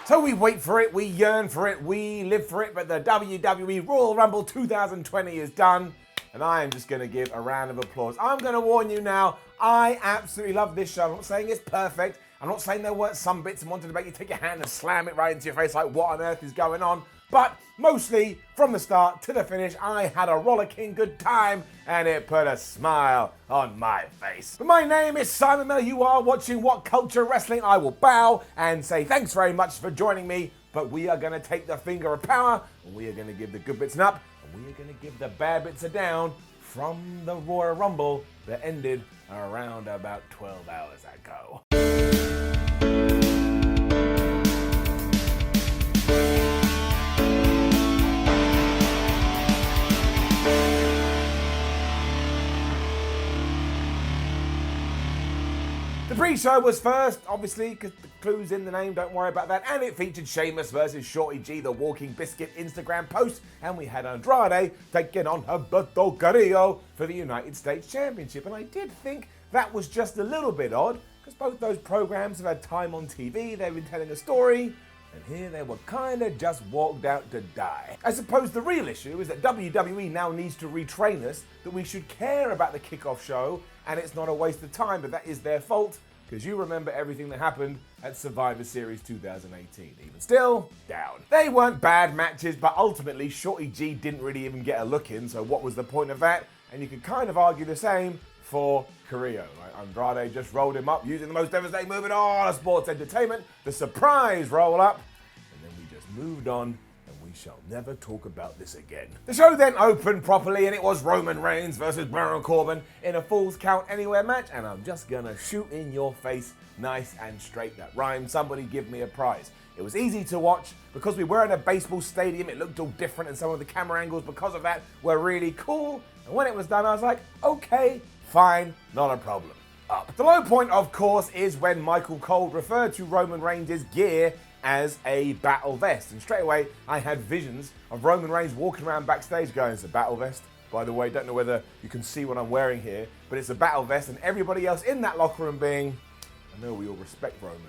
So we wait for it, we yearn for it, we live for it, but the WWE Royal Rumble 2020 is done, and I am just going to give a round of applause. I'm going to warn you now, I absolutely love this show. I'm not saying it's perfect. I'm not saying there weren't some bits and wanted to make you take your hand and slam it right into your face like what on earth is going on. But mostly, from the start to the finish, I had a rollicking good time and it put a smile on my face. But my name is Simon Miller. You are watching What Culture Wrestling. I will bow and say thanks very much for joining me. But we are going to take the finger of power and we are going to give the good bits an up and we are going to give the bad bits a down from the Royal Rumble that ended around about 12 hours ago. The pre-show was first, obviously, because the clue's in the name, don't worry about that. And it featured Sheamus versus Shorty G, the Walking Biscuit Instagram post. And we had Andrade taking on Humberto Carrillo for the United States Championship. And I did think that was just a little bit odd, because both those programs have had time on TV, they've been telling a story, and here they were kind of just walked out to die. I suppose the real issue is that WWE now needs to retrain us that we should care about the kickoff show, and it's not a waste of time, but that is their fault, because you remember everything that happened at Survivor Series 2018. Even still, down. They weren't bad matches, but ultimately Shorty G didn't really even get a look in, so what was the point of that? And you could kind of argue the same for Carrillo. Right? Andrade just rolled him up using the most devastating move in all of sports entertainment, the surprise roll up, and then we just moved on. We shall never talk about this again. The show then opened properly and it was Roman Reigns versus Baron Corbin in a Falls Count Anywhere match, and I'm just gonna shoot in your face nice and straight. That rhymes. Somebody give me a prize. It was easy to watch because we were in a baseball stadium. It looked all different and some of the camera angles because of that were really cool. And when it was done, I was like, okay, fine, not a problem. Up. The low point, of course, is when Michael Cole referred to Roman Reigns' gear as a battle vest. And straight away, I had visions of Roman Reigns walking around backstage going, it's a battle vest. By the way, don't know whether you can see what I'm wearing here, but it's a battle vest, and everybody else in that locker room being, I know we all respect Roman.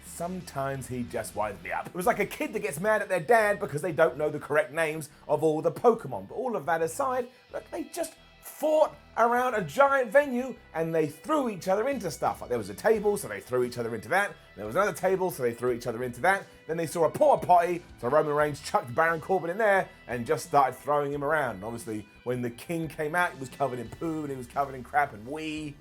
Sometimes he just winds me up. It was like a kid that gets mad at their dad because they don't know the correct names of all the Pokemon. But all of that aside, look, they just fought around a giant venue and they threw each other into stuff. Like there was a table, so they threw each other into that. There was another table, so they threw each other into that. Then they saw a porta potty, so Roman Reigns chucked Baron Corbin in there and just started throwing him around. And obviously, when the King came out, he was covered in poo and he was covered in crap and wee.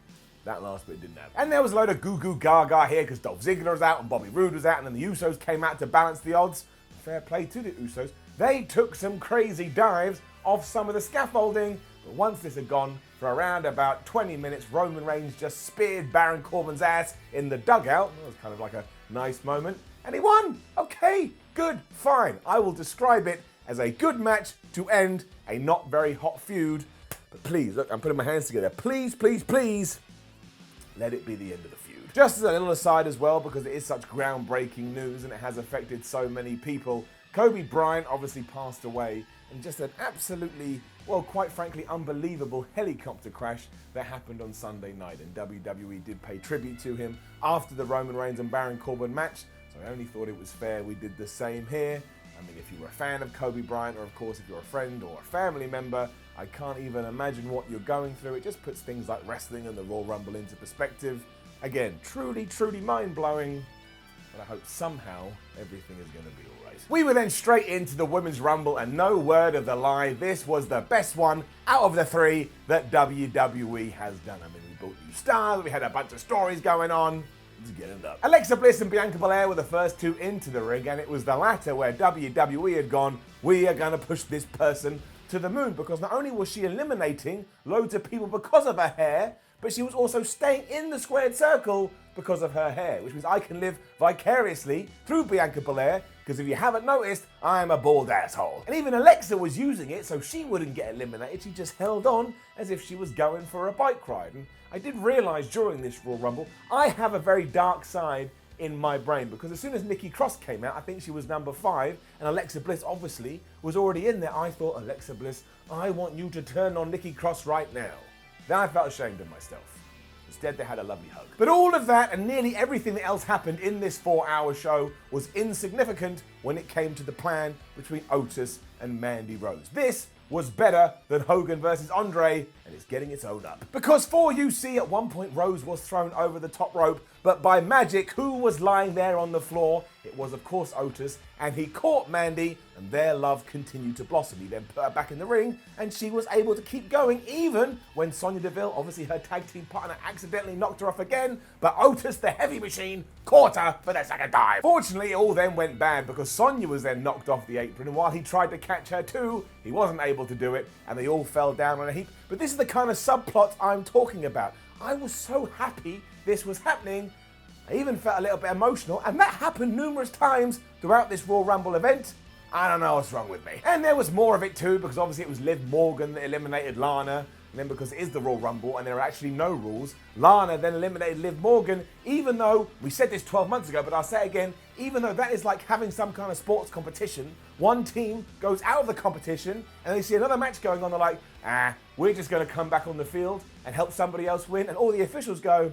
That last bit didn't happen. And there was a load of goo-goo gaga here because Dolph Ziggler was out and Bobby Roode was out, and then the Usos came out to balance the odds. Fair play to the Usos. They took some crazy dives off some of the scaffolding, but once this had gone for around about 20 minutes, Roman Reigns just speared Baron Corbin's ass in the dugout. That was kind of like a nice moment. And he won! Okay, good, fine. I will describe it as a good match to end a not very hot feud. But please, look, I'm putting my hands together. Please, please, please, let it be the end of the feud. Just as a little aside as well, because it is such groundbreaking news and it has affected so many people, Kobe Bryant obviously passed away in just an absolutely, well, quite frankly, unbelievable helicopter crash that happened on Sunday night. And WWE did pay tribute to him after the Roman Reigns and Baron Corbin match. So I only thought it was fair we did the same here. I mean, if you were a fan of Kobe Bryant, or of course if you're a friend or a family member, I can't even imagine what you're going through. It just puts things like wrestling and the Royal Rumble into perspective. Again, truly, truly mind-blowing, but I hope somehow everything is going to be all right. We were then straight into the Women's Rumble, and no word of the lie, this was the best one out of the three that WWE has done. I mean, we brought new stars, we had a bunch of stories going on. Let's get it up. Alexa Bliss and Bianca Belair were the first two into the ring, and it was the latter where WWE had gone, we are going to push this person to the moon, because not only was she eliminating loads of people because of her hair, but she was also staying in the squared circle because of her hair, which means I can live vicariously through Bianca Belair, because if you haven't noticed, I'm a bald asshole. And even Alexa was using it so she wouldn't get eliminated. She just held on as if she was going for a bike ride. And I did realize during this Royal Rumble, I have a very dark side in my brain, because as soon as Nikki Cross came out, I think she was number 5, and Alexa Bliss obviously was already in there. I thought, Alexa Bliss, I want you to turn on Nikki Cross right now. Then I felt ashamed of myself. Instead, they had a lovely hug. But all of that and nearly everything that else happened in this 4-hour show was insignificant when it came to the plan between Otis and Mandy Rose. This was better than Hogan versus Andre, and it's getting its own up. Because for you see, at one point Rose was thrown over the top rope, but by magic, who was lying there on the floor? It was, of course, Otis, and he caught Mandy, and their love continued to blossom. He then put her back in the ring, and she was able to keep going, even when Sonya Deville, obviously her tag team partner, accidentally knocked her off again, but Otis, the heavy machine, caught her for the second time. Fortunately, it all then went bad, because Sonya was then knocked off the apron, and while he tried to catch her too, he wasn't able to do it, and they all fell down on a heap. But this is the kind of subplot I'm talking about. I was so happy this was happening. I even felt a little bit emotional, and that happened numerous times throughout this Royal Rumble event. I don't know what's wrong with me. And there was more of it too, because obviously it was Liv Morgan that eliminated Lana, and then because it is the Royal Rumble and there are actually no rules, Lana then eliminated Liv Morgan, even though, we said this 12 months ago, but I'll say it again, even though that is like having some kind of sports competition, one team goes out of the competition and they see another match going on, they're like, we're just going to come back on the field and help somebody else win, and all the officials go,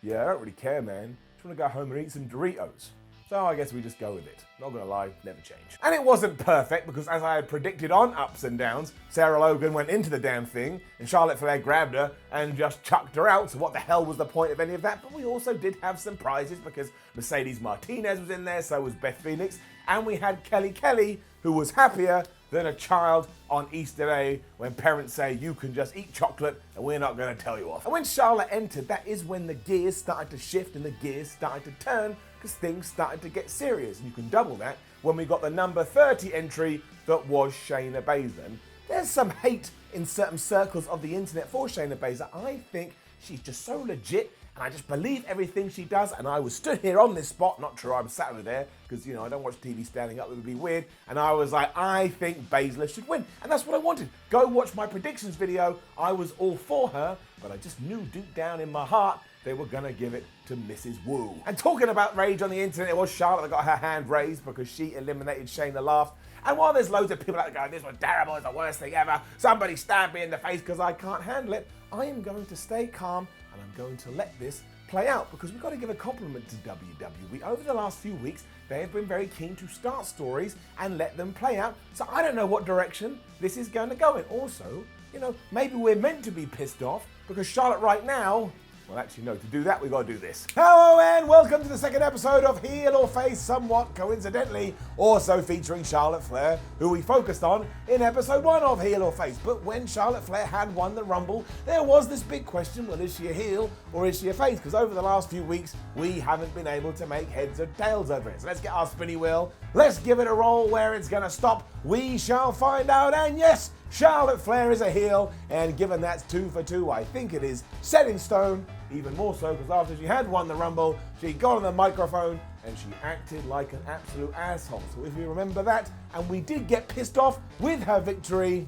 yeah, I don't really care, man. Just want to go home and eat some Doritos. So I guess we just go with it. Not gonna lie, never change. And it wasn't perfect, because as I had predicted on Ups and Downs, Sarah Logan went into the damn thing and Charlotte Flair grabbed her and just chucked her out. So what the hell was the point of any of that? But we also did have some prizes, because Mercedes Martinez was in there, so was Beth Phoenix, and we had Kelly, who was happier than a child on Easter Day when parents say you can just eat chocolate and we're not going to tell you off. And when Charlotte entered, that is when the gears started to shift and the gears started to turn, because things started to get serious. And you can double that when we got the number 30 entry that was Shayna Baszler. And there's some hate in certain circles of the internet for Shayna Baszler. I think she's just so legit, and I just believe everything she does. And I was stood here on this spot, not true, I'm sat over there, because, you know, I don't watch TV standing up, it would be weird. And I was like, I think Baszler should win. And that's what I wanted. Go watch my predictions video. I was all for her, but I just knew deep down in my heart they were going to give it to Mrs. Wu. And talking about rage on the internet, it was Charlotte that got her hand raised because she eliminated Shayna last. And while there's loads of people out there going, this was terrible, it's the worst thing ever, somebody stabbed me in the face because I can't handle it, I am going to stay calm and I'm going to let this play out, because we've got to give a compliment to WWE. Over the last few weeks, they have been very keen to start stories and let them play out. So I don't know what direction this is going to go in. Also, you know, maybe we're meant to be pissed off, because Charlotte right now, well, actually, no, to do that, we've got to do this. Hello and welcome to the second episode of Heel or Face, somewhat coincidentally, also featuring Charlotte Flair, who we focused on in episode 1 of Heel or Face. But when Charlotte Flair had won the Rumble, there was this big question, well, is she a heel or is she a face? Because over the last few weeks, we haven't been able to make heads or tails over it. So let's get our spinny wheel, let's give it a roll where it's going to stop. We shall find out, and yes, Charlotte Flair is a heel, and given that's 2 for 2, I think it is set in stone, even more so because after she had won the Rumble, she got on the microphone and she acted like an absolute asshole. So if you remember that, and we did get pissed off with her victory,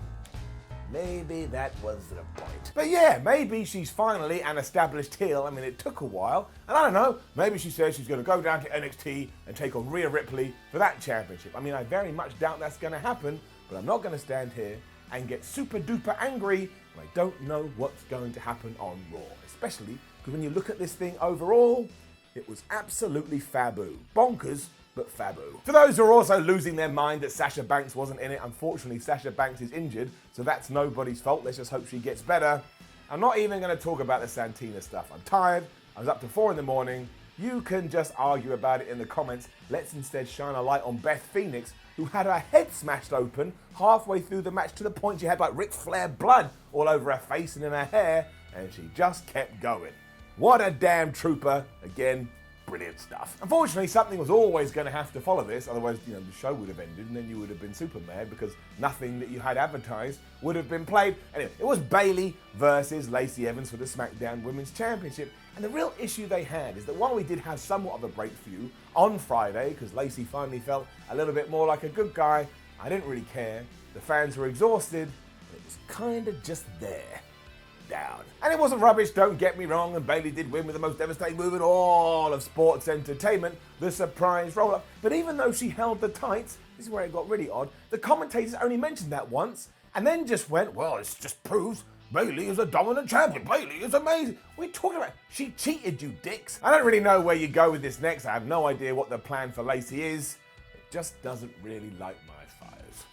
maybe that was the point. But yeah, maybe she's finally an established heel. I mean, it took a while, and I don't know, maybe she says she's going to go down to NXT and take on Rhea Ripley for that championship. I mean, I very much doubt that's going to happen, but I'm not going to stand here and get super duper angry when I don't know what's going to happen on Raw. Especially because when you look at this thing overall, it was absolutely faboo. Bonkers, but faboo. For those who are also losing their mind that Sasha Banks wasn't in it, unfortunately Sasha Banks is injured, so that's nobody's fault. Let's just hope she gets better. I'm not even going to talk about the Santina stuff. I'm tired. I was up to 4 in the morning. You can just argue about it in the comments. Let's instead shine a light on Beth Phoenix, who had her head smashed open halfway through the match to the point she had like Ric Flair blood all over her face and in her hair, and she just kept going. What a damn trooper. Again, brilliant stuff. Unfortunately, something was always going to have to follow this, otherwise, you know, the show would have ended and then you would have been super mad because nothing that you had advertised would have been played. Anyway, it was Bayley versus Lacey Evans for the SmackDown Women's Championship. And the real issue they had is that while we did have somewhat of a breakthrough on Friday, because Lacey finally felt a little bit more like a good guy, I didn't really care. The fans were exhausted. It was kind of just there. Down. And it wasn't rubbish, don't get me wrong, and Bayley did win with the most devastating move in all of sports entertainment, the surprise roll-up. But even though she held the tights, this is where it got really odd, the commentators only mentioned that once, and then just went, well, this just proves Bayley is a dominant champion. Bayley is amazing. What are you talking about? She cheated, you dicks. I don't really know where you go with this next. I have no idea what the plan for Lacey is. It just doesn't really light my fires.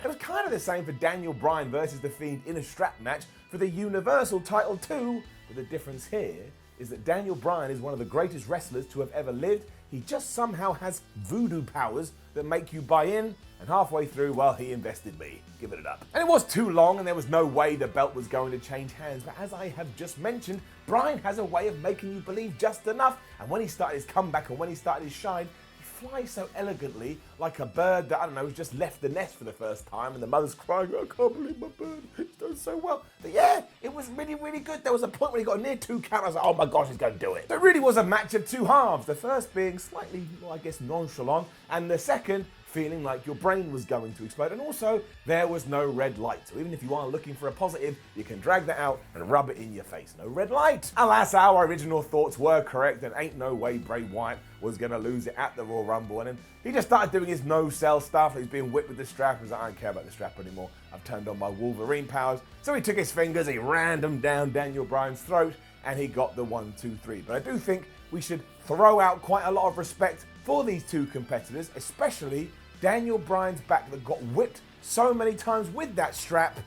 It was kind of the same for Daniel Bryan versus The Fiend in a strap match for the Universal title too. But the difference here is that Daniel Bryan is one of the greatest wrestlers to have ever lived. He just somehow has voodoo powers that make you buy in, and halfway through, well, he invested me. Give it up. And it was too long, and there was no way the belt was going to change hands. But as I have just mentioned, Bryan has a way of making you believe just enough. And when he started his comeback and when he started his shine, he flies so elegantly, like a bird that, I don't know, has just left the nest for the first time, and the mother's crying, I can't believe my bird, he's done so well. But yeah, it was really, really good. There was a point where he got a near 2 count. I was like, oh my gosh, he's going to do it. There really was a match of 2 halves. The first being slightly, well, I guess, nonchalant, and the second feeling like your brain was going to explode. And also, there was no red light. So even if you are looking for a positive, you can drag that out and rub it in your face. No red light. Alas, our original thoughts were correct, and ain't no way Bray Wyatt was going to lose it at the Royal Rumble. And then he just started doing his no-sell stuff. He's being whipped with the strap. He was like, I don't care about the strap anymore. I've turned on my Wolverine powers. So he took his fingers, he ran them down Daniel Bryan's throat, and he got the 1, 2, 3. But I do think we should throw out quite a lot of respect for these 2 competitors, especially Daniel Bryan's back that got whipped so many times with that strap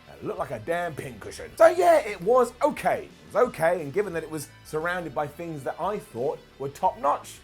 that looked like a damn pincushion. So yeah, it was okay. It was okay, and given that it was surrounded by things that I thought were top-notch,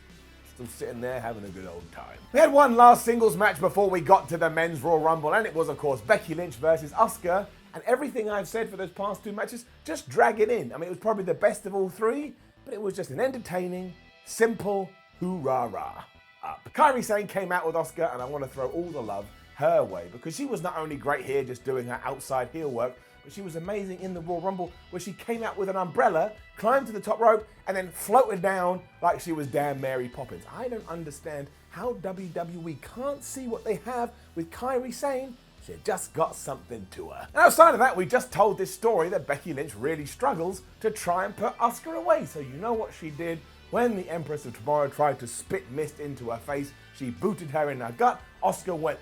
still sitting there having a good old time. We had one last singles match before we got to the Men's Royal Rumble, and it was, of course, Becky Lynch versus Asuka. And everything I've said for those past 2 matches, just drag it in. I mean, it was probably the best of all 3, but it was just an entertaining, simple hoorah-rah up. Kairi Sane came out with Asuka, and I want to throw all the love her way, because she was not only great here just doing her outside heel work, but she was amazing in the Royal Rumble, where she came out with an umbrella, climbed to the top rope, and then floated down like she was damn Mary Poppins. I don't understand how WWE can't see what they have with Kairi Sane. She just got something to her. And outside of that, we just told this story that Becky Lynch really struggles to try and put Asuka away. So you know what she did? When the Empress of Tomorrow tried to spit mist into her face, she booted her in her gut. Asuka went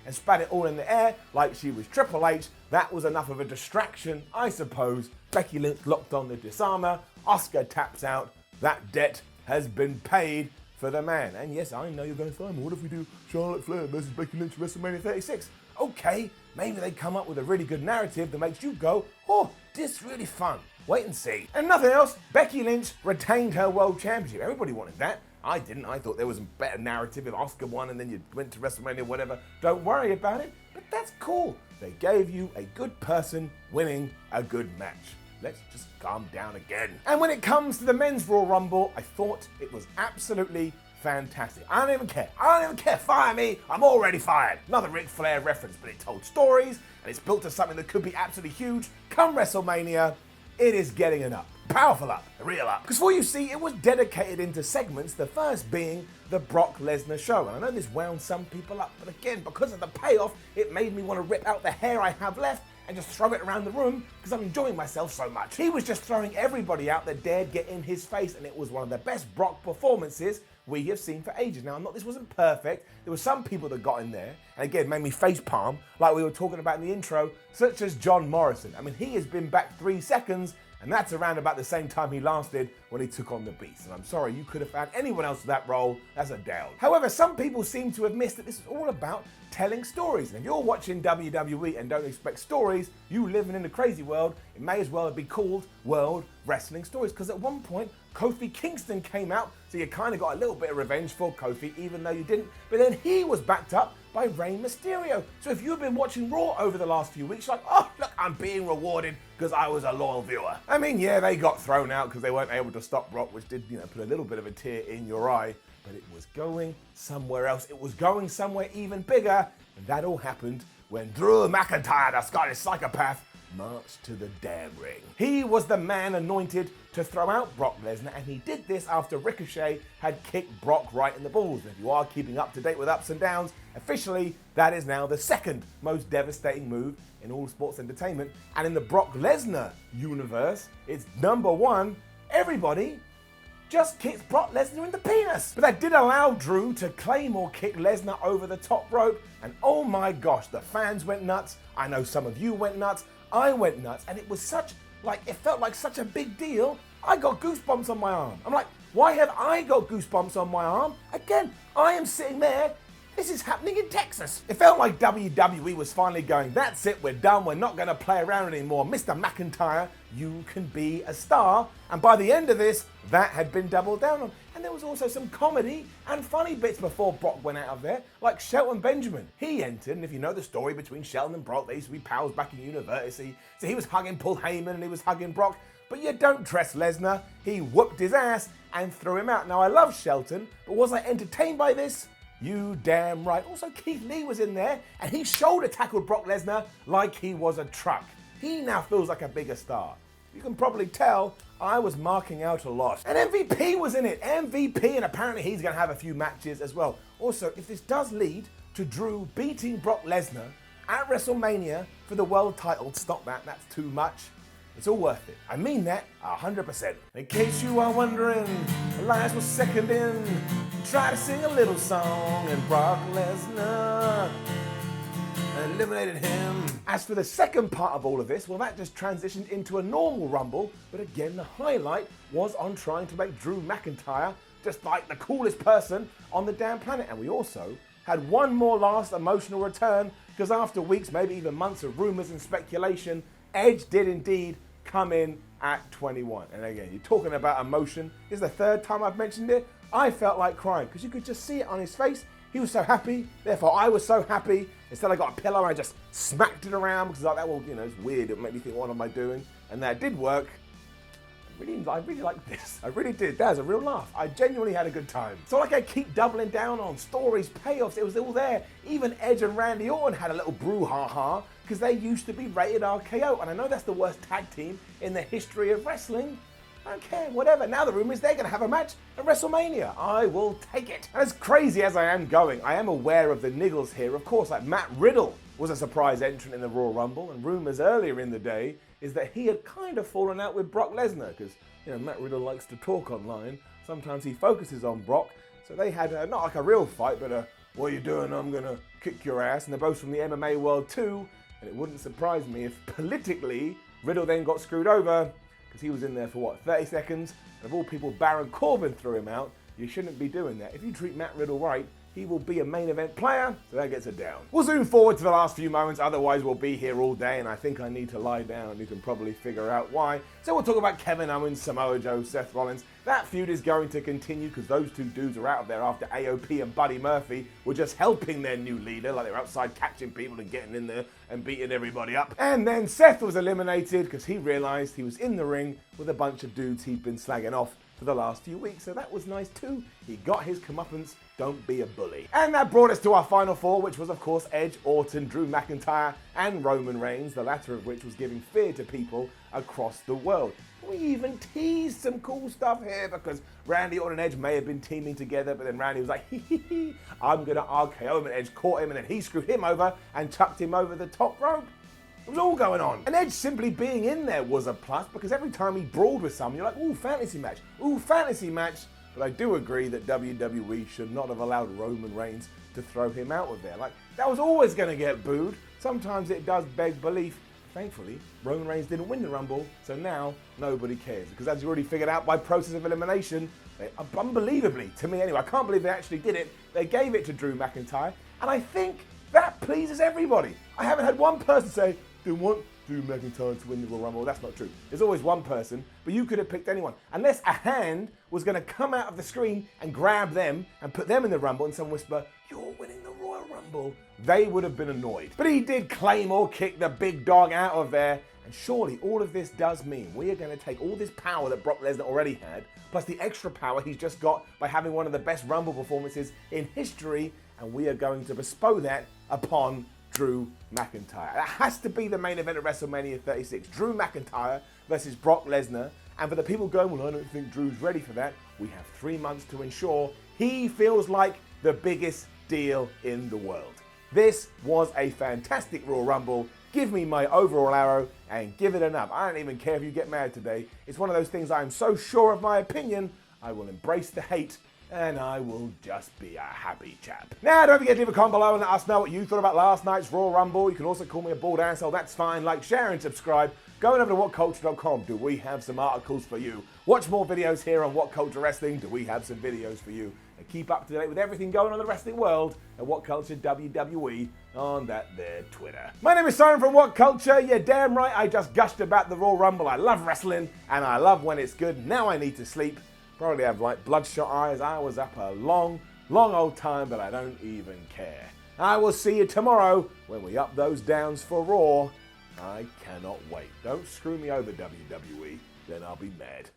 and spat it all in the air like she was Triple H. That was enough of a distraction, I suppose. Becky Lynch locked on the disarmer. Asuka taps out. That debt has been paid for the man. And yes, I know you're going to say, what if we do Charlotte Flair versus Becky Lynch WrestleMania 36? Okay, maybe they come up with a really good narrative that makes you go, oh, this is really fun. Wait and see. And nothing else, Becky Lynch retained her World Championship. Everybody wanted that. I didn't. I thought there was a better narrative if Asuka won and then you went to WrestleMania, whatever. Don't worry about it, but that's cool. They gave you a good person winning a good match. Let's just calm down again. And when it comes to the Men's Royal Rumble, I thought it was absolutely fantastic. I don't even care. I don't even care. Fire me. I'm already fired. Another Ric Flair reference, but it told stories and it's built to something that could be absolutely huge. Come WrestleMania, it is getting an up. Powerful up, a real up. Because for you see, it was dedicated into segments, the first being the Brock Lesnar show. And I know this wound some people up, but again, because of the payoff, it made me want to rip out the hair I have left and just throw it around the room because I'm enjoying myself so much. He was just throwing everybody out that dared get in his face, and it was one of the best Brock performances we have seen for ages. Now, this wasn't perfect. There were some people that got in there, and again, made me face palm, like we were talking about in the intro, such as John Morrison. I mean, he has been back 3 seconds, and that's around about the same time he lasted when he took on the Beast. And I'm sorry, you could have found anyone else for that role as a down. However, some people seem to have missed that this is all about telling stories. And if you're watching WWE and don't expect stories, you living in the crazy world, it may as well be called World Wrestling Stories. Because at one point, Kofi Kingston came out, so you kind of got a little bit of revenge for Kofi, even though you didn't. But then he was backed up by Rey Mysterio. So if you've been watching Raw over the last few weeks, like, oh, look, I'm being rewarded because I was a loyal viewer. I mean, yeah, they got thrown out because they weren't able to stop Brock, which did, put a little bit of a tear in your eye, but it was going somewhere else. It was going somewhere even bigger, and that all happened when Drew McIntyre, the Scottish psychopath, marched to the damn ring. He was the man anointed to throw out Brock Lesnar, and he did this after Ricochet had kicked Brock right in the balls. And if you are keeping up to date with ups and downs, officially that is now the second most devastating move in all sports entertainment. And in the Brock Lesnar universe, it's number one. Everybody just kicked Brock Lesnar in the penis. But that did allow Drew to claim or kick Lesnar over the top rope. And oh my gosh, the fans went nuts. I know some of you went nuts. I went nuts, and it was it felt like such a big deal. I got goosebumps on my arm. I'm like, why have I got goosebumps on my arm? Again, I am sitting there. This is happening in Texas. It felt like WWE was finally going, that's it, we're done, we're not going to play around anymore. Mr. McIntyre, you can be a star. And by the end of this, that had been doubled down on. And there was also some comedy and funny bits before Brock went out of there, like Shelton Benjamin. He entered, and if you know the story between Shelton and Brock, they used to be pals back in university. So he was hugging Paul Heyman and he was hugging Brock. But you don't trust Lesnar. He whooped his ass and threw him out. Now, I love Shelton, but was I entertained by this? You damn right. Also, Keith Lee was in there, and he shoulder tackled Brock Lesnar like he was a truck. He now feels like a bigger star. You can probably tell I was marking out a lot. And MVP was in it. MVP, and apparently he's going to have a few matches as well. Also, if this does lead to Drew beating Brock Lesnar at WrestleMania for the world title, stop that. That's too much. It's all worth it. I mean that 100%. In case you are wondering, Elias was second in. Try to sing a little song, and Brock Lesnar eliminated him. As for the second part of all of this, well, that just transitioned into a normal Rumble. But again, the highlight was on trying to make Drew McIntyre just like the coolest person on the damn planet. And we also had one more last emotional return, because after weeks, maybe even months of rumors and speculation, Edge did indeed come in at 21. And again, you're talking about emotion. This is the third time I've mentioned it. I felt like crying because you could just see it on his face. He was so happy. Therefore, I was so happy. Instead, I got a pillow and I just smacked it around because I was like, well, it's weird. It made me think, what am I doing? And that did work. I really liked this. I really did. That was a real laugh. I genuinely had a good time. So like I keep doubling down on stories, payoffs. It was all there. Even Edge and Randy Orton had a little brouhaha because they used to be rated RKO. And I know that's the worst tag team in the history of wrestling. I don't care, whatever. Now the rumor is they're going to have a match at WrestleMania. I will take it. And as crazy as I am going, I am aware of the niggles here. Of course, like Matt Riddle was a surprise entrant in the Royal Rumble, and rumors earlier in the day is that he had kind of fallen out with Brock Lesnar because, Matt Riddle likes to talk online. Sometimes he focuses on Brock. So they had not like a real fight, but what are you doing? I'm going to kick your ass. And they're both from the MMA world too. And it wouldn't surprise me if politically Riddle then got screwed over because he was in there for 30 seconds. And of all people, Baron Corbin threw him out. You shouldn't be doing that. If you treat Matt Riddle right, he will be a main event player, so that gets it down. We'll zoom forward to the last few moments, otherwise we'll be here all day, and I think I need to lie down. You can probably figure out why. So we'll talk about Kevin Owens, Samoa Joe, Seth Rollins. That feud is going to continue because those two dudes are out of there after AOP and Buddy Murphy were just helping their new leader, like they were outside catching people and getting in there and beating everybody up. And then Seth was eliminated because he realized he was in the ring with a bunch of dudes he'd been slagging off for the last few weeks, so that was nice too. He got his comeuppance. Don't be a bully. And that brought us to our final four, which was of course Edge, Orton, Drew McIntyre, and Roman Reigns, the latter of which was giving fear to people across the world. We even teased some cool stuff here because Randy Orton and Edge may have been teaming together, but then Randy was like, I'm gonna RKO him, and Edge caught him, and then he screwed him over and chucked him over the top rope. It was all going on. And Edge simply being in there was a plus because every time he brawled with someone, you're like, ooh, fantasy match. Ooh, fantasy match. But I do agree that WWE should not have allowed Roman Reigns to throw him out of there. Like, that was always going to get booed. Sometimes it does beg belief. Thankfully, Roman Reigns didn't win the Rumble, so now nobody cares. Because as you already figured out by process of elimination, they, unbelievably, to me anyway, I can't believe they actually did it. They gave it to Drew McIntyre, and I think that pleases everybody. I haven't had one person say, they want Drew McIntyre to win the Royal Rumble. That's not true. There's always one person, but you could have picked anyone. Unless a hand was going to come out of the screen and grab them and put them in the Rumble and someone whisper, you're winning the Royal Rumble, they would have been annoyed. But he did claim or kick the big dog out of there. And surely all of this does mean we are going to take all this power that Brock Lesnar already had, plus the extra power he's just got by having one of the best Rumble performances in history, and we are going to bestow that upon Drew McIntyre. That has to be the main event at WrestleMania 36. Drew McIntyre versus Brock Lesnar. And for the people going, well, I don't think Drew's ready for that, we have 3 months to ensure he feels like the biggest deal in the world. This was a fantastic Royal Rumble. Give me my overall arrow and give it an up. I don't even care if you get mad today. It's one of those things I am so sure of my opinion, I will embrace the hate and I will just be a happy chap. Now, don't forget to leave a comment below and let us know what you thought about last night's Royal Rumble. You can also call me a bald asshole, that's fine. Like, share, and subscribe. Going over to WhatCulture.com, do we have some articles for you? Watch more videos here on What Culture Wrestling, do we have some videos for you? And keep up to date with everything going on in the wrestling world at WhatCulture WWE on that there Twitter. My name is Simon from What Culture. You're damn right, I just gushed about the Royal Rumble. I love wrestling, and I love when it's good. Now I need to sleep. Probably have like bloodshot eyes. I was up a long old time, but I don't even care. I will see you tomorrow when we up those downs for Raw. I cannot wait. Don't screw me over, WWE, then I'll be mad.